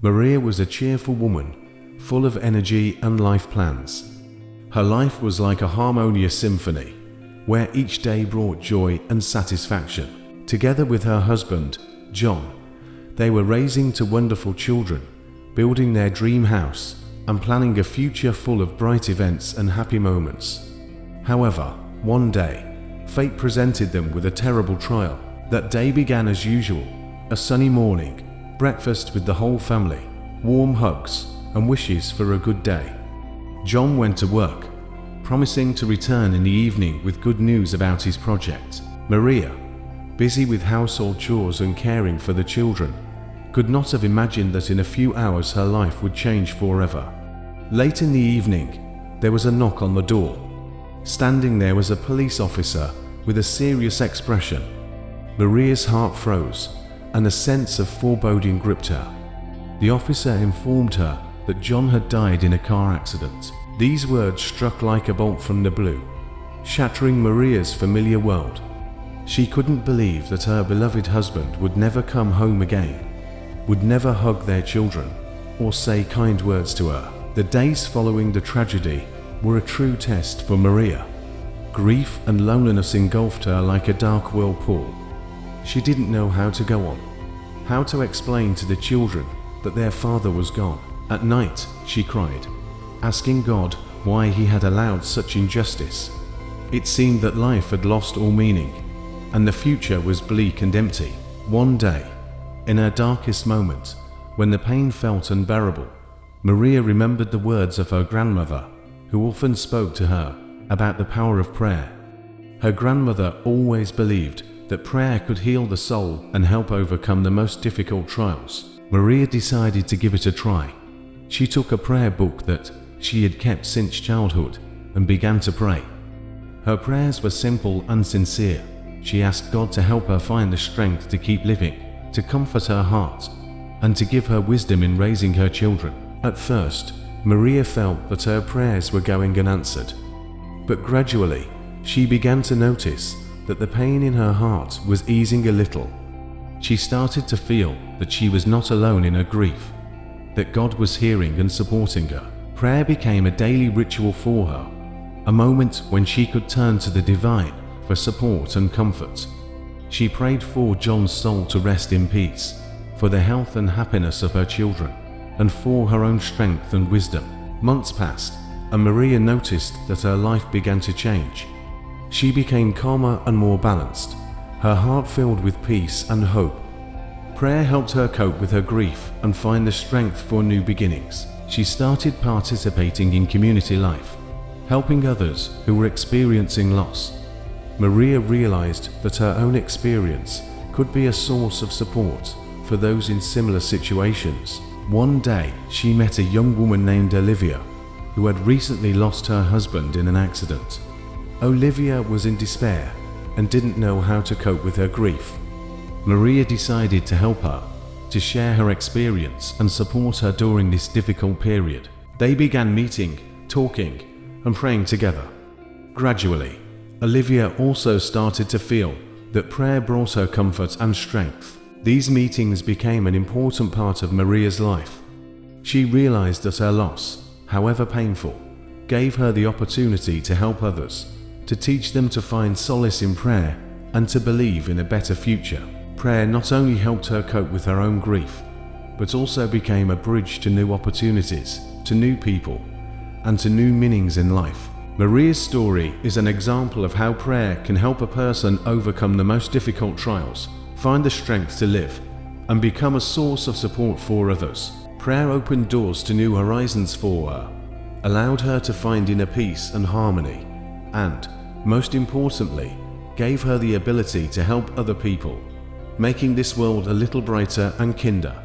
Maria was a cheerful woman, full of energy and life plans. Her life was like a harmonious symphony, where each day brought joy and satisfaction. Together with her husband, John, they were raising two wonderful children, building their dream house, and planning a future full of bright events and happy moments. However, one day, fate presented them with a terrible trial. That day began as usual, a sunny morning, breakfast with the whole family, warm hugs, and wishes for a good day. John went to work, promising to return in the evening with good news about his project. Maria, busy with household chores and caring for the children, could not have imagined that in a few hours her life would change forever. Late in the evening, there was a knock on the door. Standing there was a police officer with a serious expression. Maria's heart froze, and a sense of foreboding gripped her. The officer informed her that John had died in a car accident. These words struck like a bolt from the blue, shattering Maria's familiar world. She couldn't believe that her beloved husband would never come home again, would never hug their children, or say kind words to her. The days following the tragedy were a true test for Maria. Grief and loneliness engulfed her like a dark whirlpool. She didn't know how to go on, how to explain to the children that their father was gone. At night, she cried, asking God why he had allowed such injustice. It seemed that life had lost all meaning, and the future was bleak and empty. One day, in her darkest moment, when the pain felt unbearable, Maria remembered the words of her grandmother, who often spoke to her about the power of prayer. Her grandmother always believed that prayer could heal the soul and help overcome the most difficult trials. Maria decided to give it a try. She took a prayer book that she had kept since childhood and began to pray. Her prayers were simple and sincere. She asked God to help her find the strength to keep living, to comfort her heart, and to give her wisdom in raising her children. At first, Maria felt that her prayers were going unanswered. But gradually, she began to notice that the pain in her heart was easing a little. She started to feel that she was not alone in her grief, that God was hearing and supporting her. Prayer became a daily ritual for her, a moment when she could turn to the divine for support and comfort. She prayed for John's soul to rest in peace, for the health and happiness of her children, and for her own strength and wisdom. Months passed, and Maria noticed that her life began to change. She became calmer and more balanced, her heart filled with peace and hope. Prayer helped her cope with her grief and find the strength for new beginnings. She started participating in community life, helping others who were experiencing loss. Maria realized that her own experience could be a source of support for those in similar situations. One day, she met a young woman named Olivia, who had recently lost her husband in an accident. Olivia was in despair and didn't know how to cope with her grief. Maria decided to help her, to share her experience and support her during this difficult period. They began meeting, talking, and praying together. Gradually, Olivia also started to feel that prayer brought her comfort and strength. These meetings became an important part of Maria's life. She realized that her loss, however painful, gave her the opportunity to help others, to teach them to find solace in prayer and to believe in a better future. Prayer not only helped her cope with her own grief, but also became a bridge to new opportunities, to new people, and to new meanings in life. Maria's story is an example of how prayer can help a person overcome the most difficult trials, find the strength to live, and become a source of support for others. Prayer opened doors to new horizons for her, allowed her to find inner peace and harmony, and, most importantly, gave her the ability to help other people, making this world a little brighter and kinder.